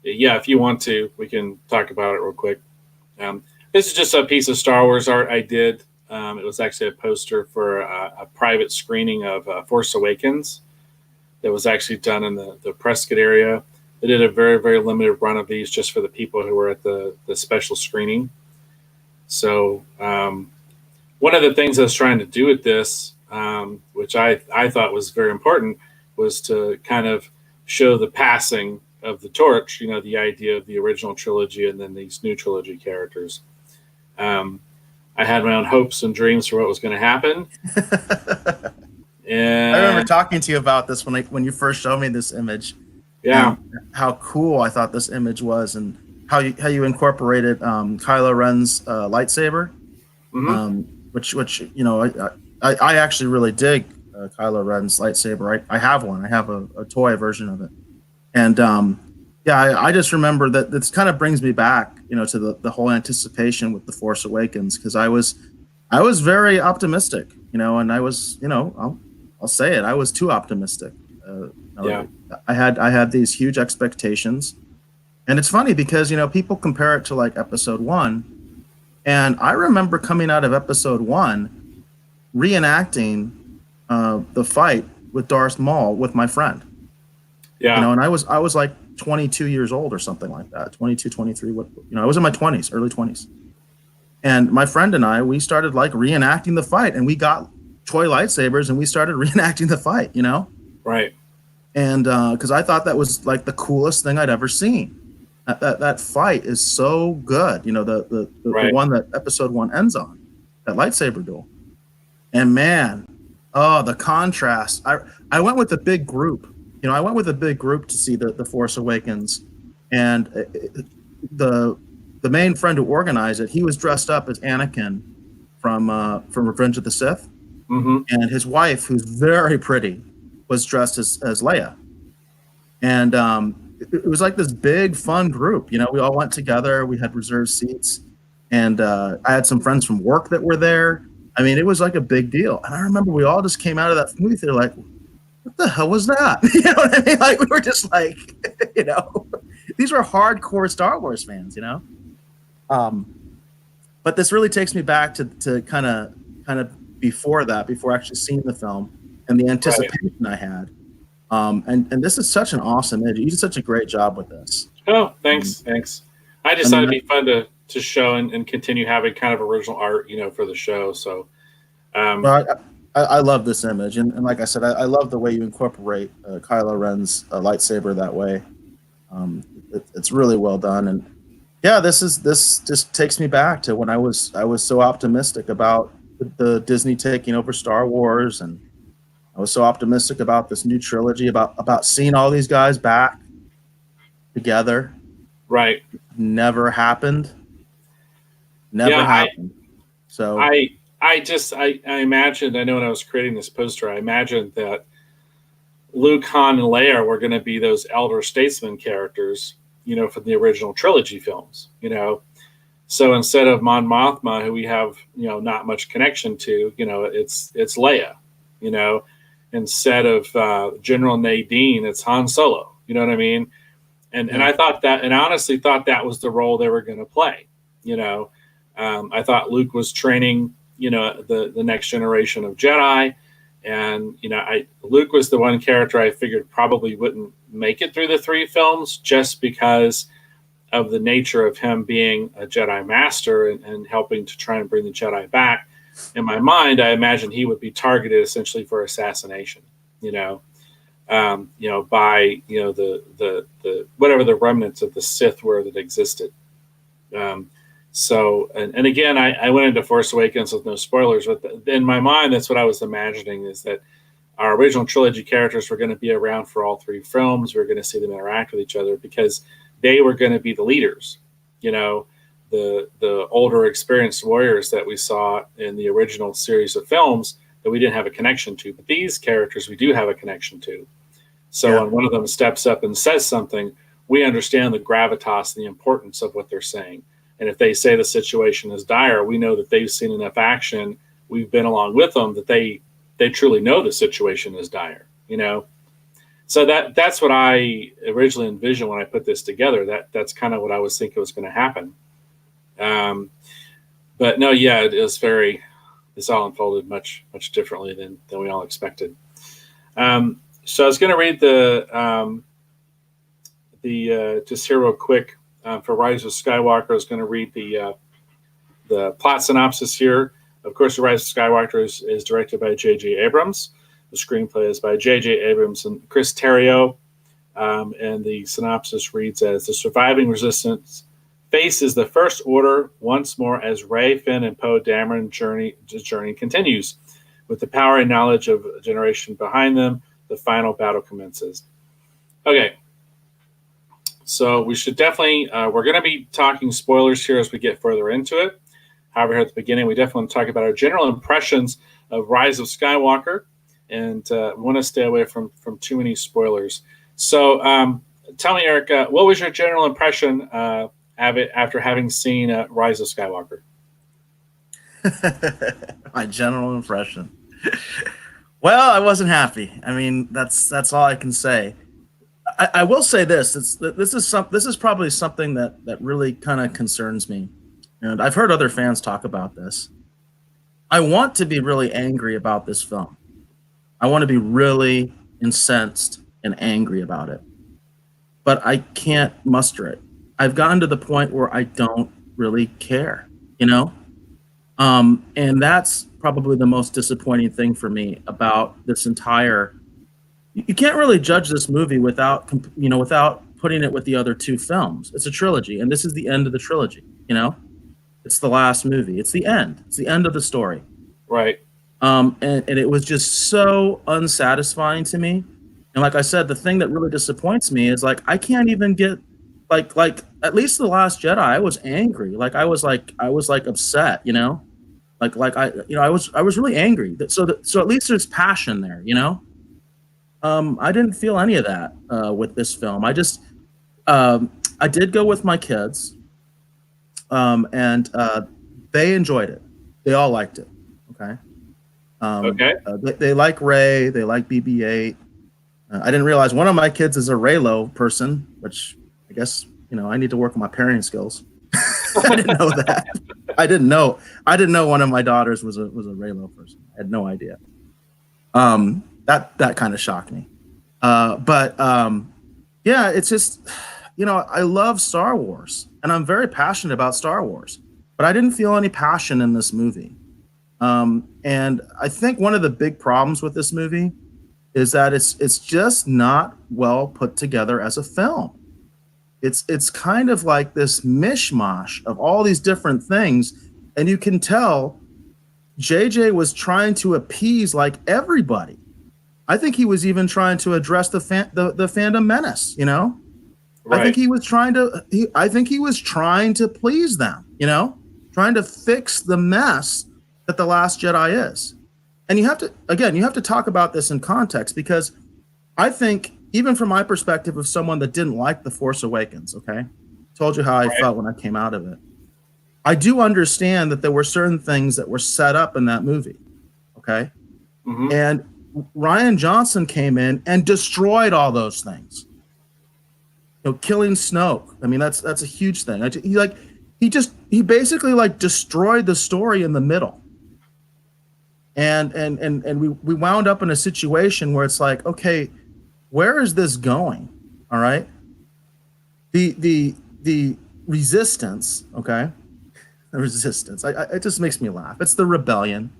yeah, if you want to, we can talk about it real quick. This is just a piece of Star Wars art I did. It was actually a poster for a private screening of Force Awakens that was actually done in the Prescott area. They did a very, very limited run of these just for the people who were at the special screening. So one of the things I was trying to do with this, which I thought was very important, was to kind of show the passing of the torch, the idea of the original trilogy and then these new trilogy characters. I had my own hopes and dreams for what was going to happen. And I remember talking to you about this when you first showed me this image. Yeah. How cool I thought this image was, and how you incorporated Kylo Ren's lightsaber, which I actually really dig Kylo Ren's lightsaber. I have one. I have a toy version of it, and I just remember that this kind of brings me back, to the whole anticipation with The Force Awakens, because I was very optimistic, and I was, I'll say it, I was too optimistic. I had these huge expectations, and it's funny because people compare it to like Episode 1, and I remember coming out of Episode 1 reenacting the fight with Darth Maul with my friend. Yeah, and I was like 22 years old or something like that, 22, 23. I was in my 20s, early 20s, and my friend and we started like reenacting the fight, and we got toy lightsabers and we started reenacting the fight. Right. And because I thought that was like the coolest thing I'd ever seen. That fight is so good. The one that Episode 1 ends on, that lightsaber duel. And man, the contrast. I went with a big group. I went with a big group to see the Force Awakens, and the main friend who organized it, he was dressed up as Anakin from Revenge of the Sith, and his wife, who's very pretty, was dressed as Leia. And it was like this big fun group. We all went together. We had reserved seats, and I had some friends from work that were there. I mean, it was like a big deal. And I remember we all just came out of that movie theater like, what the hell was that? You know what I mean? Like, we were just like, these were hardcore Star Wars fans, But this really takes me back to kind of before that, before actually seeing the film, and the anticipation I had. And this is such an awesome image. You did such a great job with this. Oh, thanks. I decided it'd be fun to show and continue having kind of original art, for the show. So, I love this image, and like I said, I love the way you incorporate Kylo Ren's lightsaber that way. It's really well done, and this just takes me back to when I was so optimistic about the Disney taking over Star Wars, and I was so optimistic about this new trilogy, about seeing all these guys back together. Right. Never happened. Never happened. So I imagined, I know when I was creating this poster, I imagined that Luke, Han, and Leia were going to be those elder statesman characters, from the original trilogy films, So instead of Mon Mothma, who we have, not much connection to, it's Leia, Instead of General Nadine, it's Han Solo, you know what I mean? And I thought that, and I honestly thought that was the role they were going to play, I thought Luke was training, the next generation of Jedi. And, Luke was the one character I figured probably wouldn't make it through the 3 films just because of the nature of him being a Jedi Master and helping to try and bring the Jedi back. In my mind, I imagined he would be targeted essentially for assassination, by, the whatever the remnants of the Sith were that existed. So, and again, I went into Force Awakens with no spoilers, but in my mind, that's what I was imagining, is that our original trilogy characters were going to be around for all 3 films. We were going to see them interact with each other because they were going to be the leaders, the older, experienced warriors that we saw in the original series of films that we didn't have a connection to. But these characters we do have a connection to. So when one of them steps up and says something, we understand the gravitas and the importance of what they're saying. And if they say the situation is dire, we know that they've seen enough action. We've been along with them that they truly know the situation is dire, So that's what I originally envisioned when I put this together. That's kind of what I was thinking was going to happen. Um, but no, yeah, it was very. This all unfolded much differently than we all expected. So I was going to read the just here real quick for Rise of Skywalker. I was going to read the plot synopsis here. Of course, The Rise of Skywalker is directed by J.J. Abrams. The screenplay is by J.J. Abrams and Chris Terrio. And the synopsis reads as the surviving resistance faces the First Order once more as Rey, Finn, and Poe Dameron journey continues. With the power and knowledge of a generation behind them, the final battle commences. Okay. So we should definitely, we're going to be talking spoilers here as we get further into it. However, here at the beginning, we definitely want to talk about our general impressions of Rise of Skywalker and want to stay away from too many spoilers. So tell me, Eric, what was your general impression of it after having seen Rise of Skywalker? My general impression. Well, I wasn't happy. I mean, that's all I can say. I will say this: this is probably something that really kind of concerns me, and I've heard other fans talk about this. I want to be really angry about this film. I want to be really incensed and angry about it, but I can't muster it. I've gotten to the point where I don't really care, and that's probably the most disappointing thing for me about this entire. You can't really judge this movie without putting it with the other two films. It's a trilogy, and this is the end of the trilogy. It's the last movie. It's the end. It's the end of the story. Right. And it was just so unsatisfying to me. And like I said, the thing that really disappoints me is I can't even get like at least The Last Jedi. I was angry. I was upset. I was really angry. So at least there's passion there. I didn't feel any of that with this film. I did go with my kids, and they enjoyed it. They all liked it. Okay. Okay. They like Rey. They like BB-8. I didn't realize one of my kids is a Reylo person, which I guess I need to work on my parenting skills. I didn't know that. I didn't know one of my daughters was a Reylo person. I had no idea. That kind of shocked me. But yeah, it's just, I love Star Wars and I'm very passionate about Star Wars, but I didn't feel any passion in this movie. And I think one of the big problems with this movie is that it's just not well put together as a film. It's kind of like this mishmash of all these different things. And you can tell JJ was trying to appease everybody. I think he was even trying to address the fandom menace, Right. I think he was trying to please them, trying to fix the mess that The Last Jedi is. And you have to talk about this in context, because I think, even from my perspective of someone that didn't like The Force Awakens, okay? Told you how I felt when I came out of it. I do understand that there were certain things that were set up in that movie, okay? Mm-hmm. And Rian Johnson came in and destroyed all those things. Killing Snoke. I mean, that's a huge thing. He basically destroyed the story in the middle. And we wound up in a situation where it's okay, where is this going? All right. The resistance, okay? The resistance. It just makes me laugh. It's the rebellion.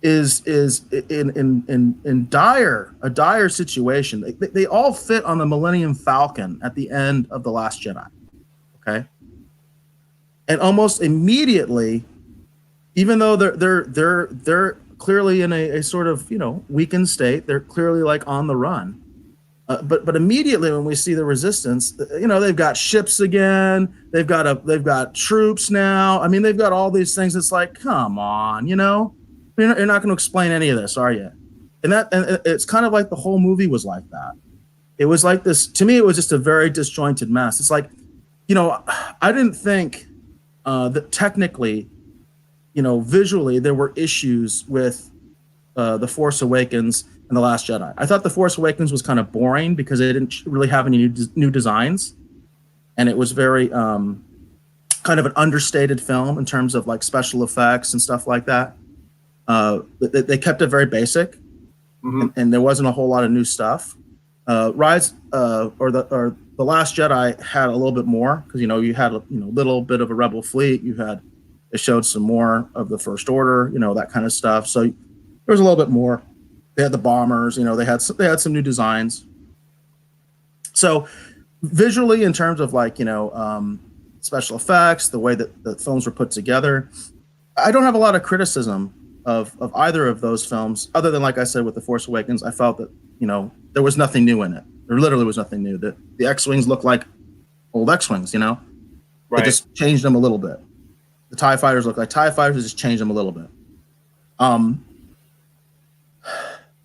Is in a dire situation. They all fit on the Millennium Falcon at the end of The Last Jedi. Okay. And almost immediately, even though they're clearly in a sort of weakened state, they're clearly on the run. But immediately when we see the resistance, they've got ships again. They've got troops now. I mean, they've got all these things. It's come on, you're not going to explain any of this, are you? And it's kind of the whole movie was like that. It was like this. To me, it was just a very disjointed mess. It's I didn't think that technically, visually there were issues with The Force Awakens and The Last Jedi. I thought The Force Awakens was kind of boring because they didn't really have any new designs, and it was very kind of an understated film in terms of like special effects and stuff like that. They kept it very basic, and there wasn't a whole lot of new stuff. Rise or the Last Jedi had a little bit more because you had a little bit of a rebel fleet. It showed some more of the First Order, that kind of stuff. So there was a little bit more. They had the bombers, they had some new designs. So visually, in terms of like special effects, the way that the films were put together, I don't have a lot of criticism of either of those films, other than, like I said, with The Force Awakens, I felt that there was nothing new in it. There literally was nothing new. The X-wings looked like old X-wings, Right. They just changed them a little bit. The TIE fighters look like TIE fighters, just changed them a little bit.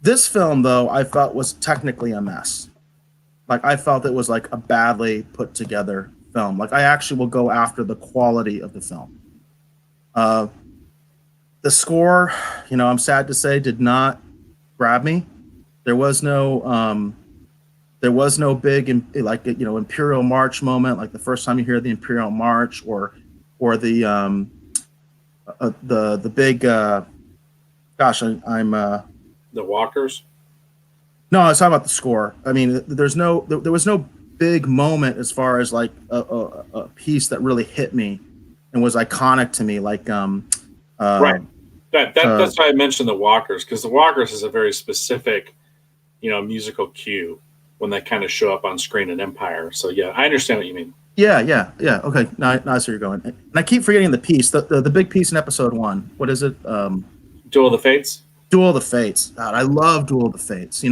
This film, though, I felt was technically a mess. Like, I felt it was like a badly put together film. Like, I actually will go after the quality of the film. The score, I'm sad to say, did not grab me. There was no big Imperial March moment, like the first time you hear the Imperial March, or the big the walkers. No, I was talking about the score. I mean, there was no big moment as far as like a piece that really hit me and was iconic to me, like right. That's why I mentioned the walkers, because the walkers is a very specific musical cue when they kind of show up on screen in Empire. So yeah, I understand what you mean. Yeah. Okay, now I see where you're going. And I keep forgetting the piece, the big piece in Episode 1. What is it? Duel of the Fates. Duel of the Fates. God, I love Duel of the Fates.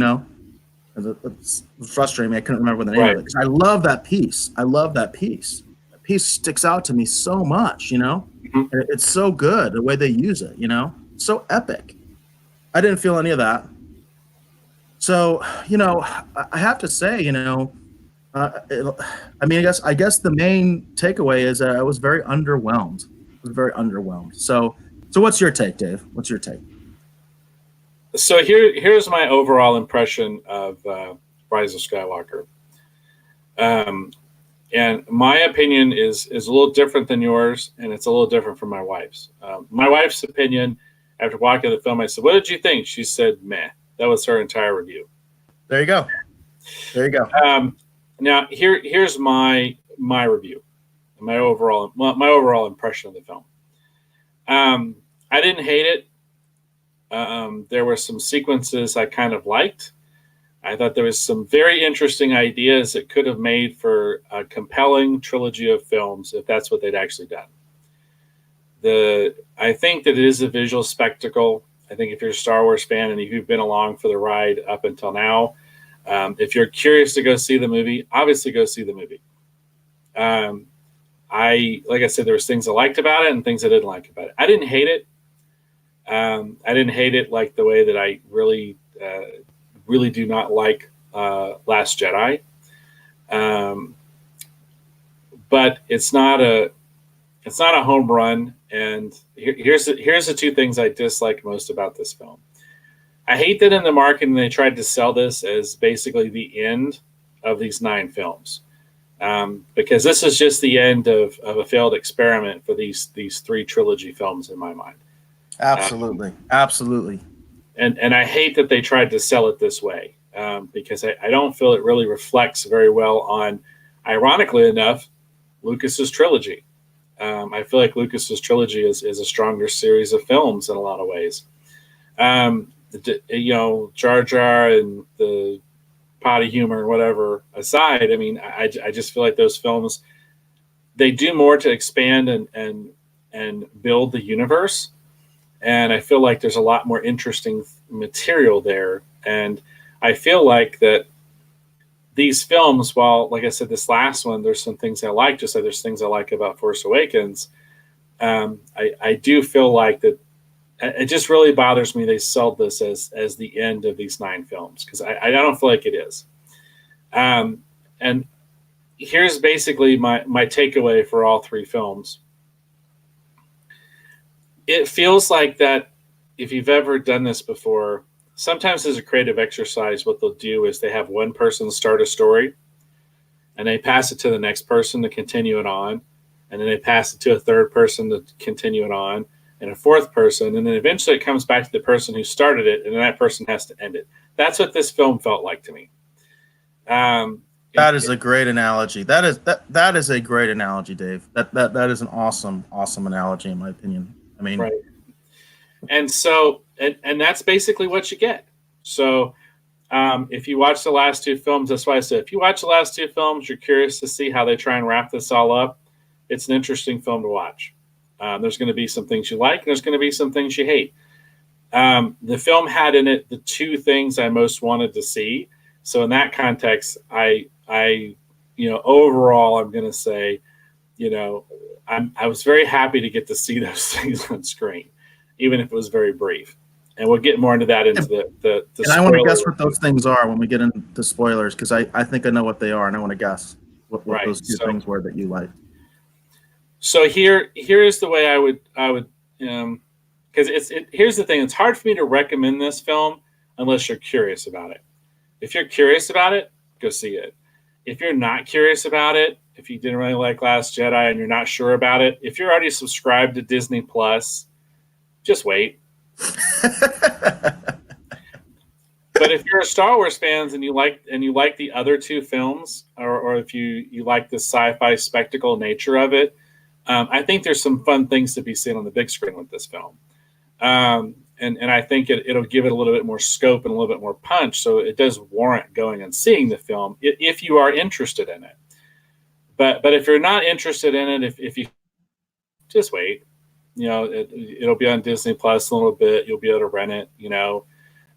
It's frustrating me. I couldn't remember the name of it because I love that piece. That piece sticks out to me so much. It's so good the way they use it. So epic. I didn't feel any of that. So, I have to say, I guess the main takeaway is that I was very underwhelmed. So what's your take, Dave? What's your take? So here's my overall impression of Rise of Skywalker. And my opinion is a little different than yours, and it's a little different from my wife's. My wife's opinion, after watching the film, I said, "What did you think?" She said, "Meh." That was her entire review. There you go. Now here's my review, my overall impression of the film. I didn't hate it. There were some sequences I kind of liked. I thought there was some very interesting ideas that could have made for a compelling trilogy of films if that's what they'd actually done. I think that it is a visual spectacle. I think if you're a Star Wars fan and if you've been along for the ride up until now, if you're curious to go see the movie, obviously go see the movie. Like I said, there was things I liked about it and things I didn't like about it. I didn't hate it. I didn't hate it like the way that I really do not like Last Jedi. But it's not a home run. And here's the two things I dislike most about this film. I hate that in the marketing they tried to sell this as basically the end of these 9 films, because this is just the end of a failed experiment for these 3 trilogy films in my mind. Absolutely. And I hate that they tried to sell it this way, because I don't feel it really reflects very well on, ironically enough, Lucas's trilogy. I feel like Lucas's trilogy is a stronger series of films in a lot of ways. Jar Jar and the potty humor and whatever aside, I mean, I just feel like those films, they do more to expand and build the universe. And I feel like there's a lot more interesting material there. And I feel like that these films, while, like I said, this last one, there's some things I like, just like there's things I like about Force Awakens. I do feel like that it just really bothers me they sold this as the end of these 9 films, because I don't feel like it is. And here's basically my takeaway for all 3 films. It feels like that if you've ever done this before, sometimes as a creative exercise, what they'll do is they have one person start a story and they pass it to the next person to continue it on. And then they pass it to a third person to continue it on, and a fourth person. And then eventually it comes back to the person who started it, and then that person has to end it. That's what this film felt like to me. That is a great analogy. That is a great analogy, Dave. That is an awesome analogy in my opinion. I mean, right. And so, and that's basically what you get. So, if you watch the last two films, that's why I said if you watch the last two films, you're curious to see how they try and wrap this all up. It's an interesting film to watch. There's going to be some things you like, and there's going to be some things you hate. The film had in it the two things I most wanted to see. So in that context, I overall, I'm going to say, I was very happy to get to see those things on screen, even if it was very brief. And we'll get more into that into the and I want to guess what those things are when we get into spoilers, because I think I know what they are, and I want to guess what those two things were that you liked. So here is the way I would because here's the thing, it's hard for me to recommend this film unless you're curious about it. If you're curious about it, go see it. If you're not curious about it, if you didn't really like Last Jedi and you're not sure about it, if you're already subscribed to Disney Plus, just wait. But if you're a Star Wars fans and you like the other two films, or if you like the sci-fi spectacle nature of it, I think there's some fun things to be seen on the big screen with this film. And I think it'll give it a little bit more scope and a little bit more punch. So it does warrant going and seeing the film if you are interested in it. But if you're not interested in it, if you just wait, it'll be on Disney Plus in a little bit. You'll be able to rent it,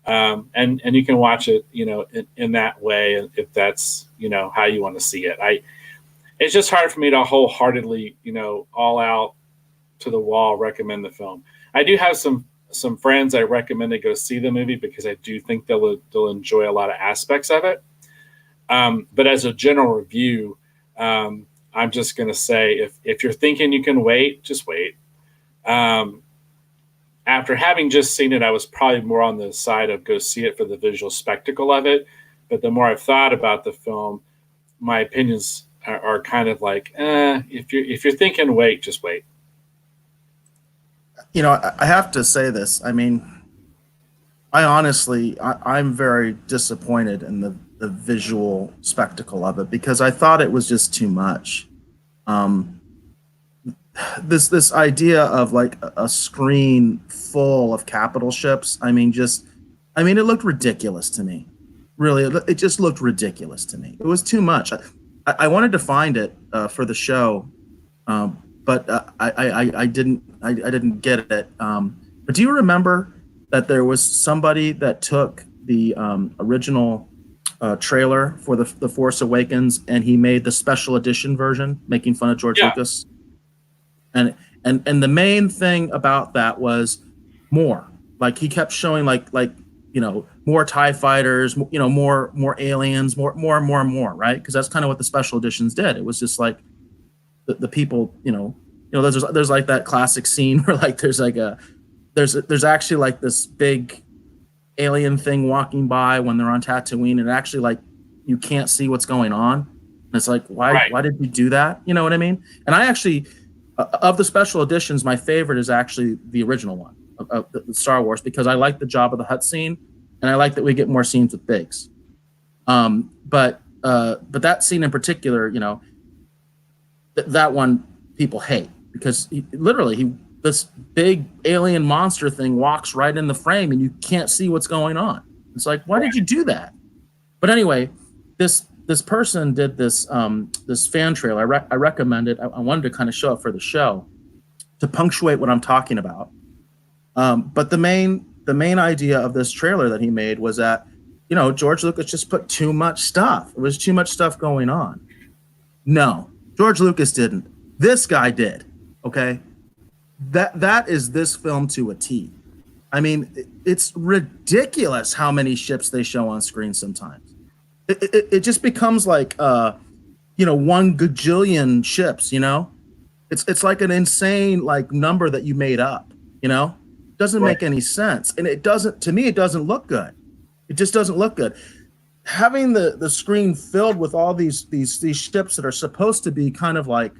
and you can watch it, in that way, if that's, how you want to see it. It's just hard for me to wholeheartedly, all out to the wall recommend the film. I do have some friends I recommend to go see the movie because I do think they'll enjoy a lot of aspects of it. But as a general review, I'm just going to say if you're thinking you can wait, just wait. After having just seen it, I was probably more on the side of go see it for the visual spectacle of it. But the more I've thought about the film, my opinions are kind of like, if you're thinking wait, just wait. I have to say this. I mean, I'm very disappointed in the visual spectacle of it because I thought it was just too much. This idea of like a screen full of capital ships. I mean, it looked ridiculous to me. Really, it just looked ridiculous to me. It was too much. I wanted to find it for the show, but I didn't get it. But do you remember that there was somebody that took the original trailer for the Force Awakens and he made the special edition version, making fun of George Lucas? And the main thing about that was more. Like he kept showing like more TIE fighters, more aliens, more, right? Because that's kind of what the special editions did. It was just like the people, there's like that classic scene where like there's actually like this big alien thing walking by when they're on Tatooine, and actually like you can't see what's going on. And it's like, why did you do that? You know what I mean? And I actually, of the special editions, my favorite is actually the original one of the Star Wars, because I like the Jabba the Hutt scene, and I like that we get more scenes with Biggs. But that scene in particular, that one people hate because this big alien monster thing walks right in the frame and you can't see what's going on. It's like, why did you do that? But anyway, this person did this fan trailer. I recommend it. I wanted to kind of show it for the show to punctuate what I'm talking about. But the main idea of this trailer that he made was that, George Lucas just put too much stuff. It was too much stuff going on. No, George Lucas didn't. This guy did. Okay. That is this film to a T. I mean, it's ridiculous how many ships they show on screen sometimes. It just becomes like, 1 gajillion ships, It's like an insane like number that you made up, doesn't Right. make any sense, and it doesn't. To me, it doesn't look good. It just doesn't look good. Having the screen filled with all these ships that are supposed to be kind of like,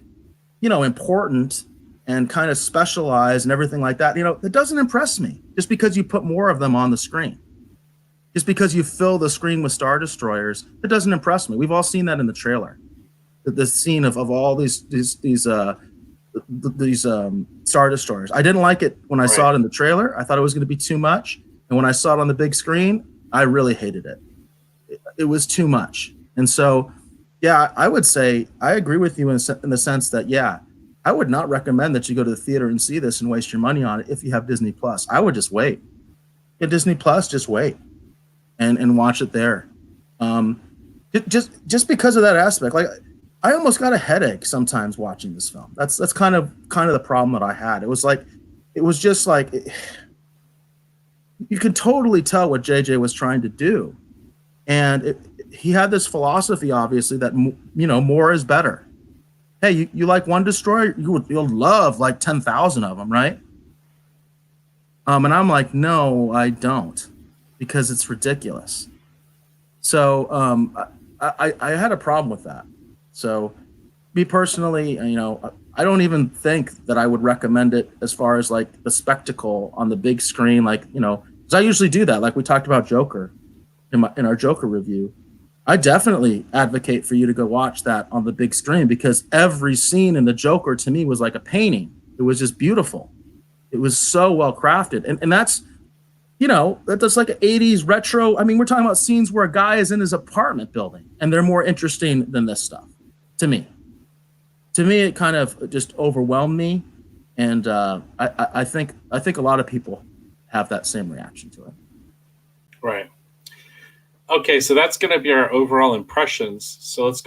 important and kind of specialized and everything like that, it doesn't impress me. Just because you put more of them on the screen, just because you fill the screen with Star Destroyers, it doesn't impress me. We've all seen that in the trailer. The scene of all these Star Destroyers. I didn't like it when I saw it in the trailer. I thought it was going to be too much, and when I saw it on the big screen, I really hated it. It was too much. And so, yeah, I would say I agree with you in the sense that, yeah, I would not recommend that you go to the theater and see this and waste your money on it if you have Disney Plus. I would just wait. Get Disney Plus, just wait and watch it there. Just because of that aspect, like I almost got a headache sometimes watching this film. That's kind of the problem that I had. It was just like you could totally tell what JJ was trying to do. And he had this philosophy, obviously, that, more is better. Hey, you like one destroyer, you'll love like 10,000 of them, right? And I'm like, no, I don't, because it's ridiculous. So I had a problem with that. So me personally, I don't even think that I would recommend it as far as like the spectacle on the big screen, like, because I usually do that. Like we talked about Joker in our Joker review. I definitely advocate for you to go watch that on the big screen, because every scene in the Joker to me was like a painting. It was just beautiful. It was so well crafted. And that's, that's like an 80s retro. I mean, we're talking about scenes where a guy is in his apartment building, and they're more interesting than this stuff to me. To me, it kind of just overwhelmed me. And I think a lot of people have that same reaction to it. Right. Okay, so that's going to be our overall impressions. So let's go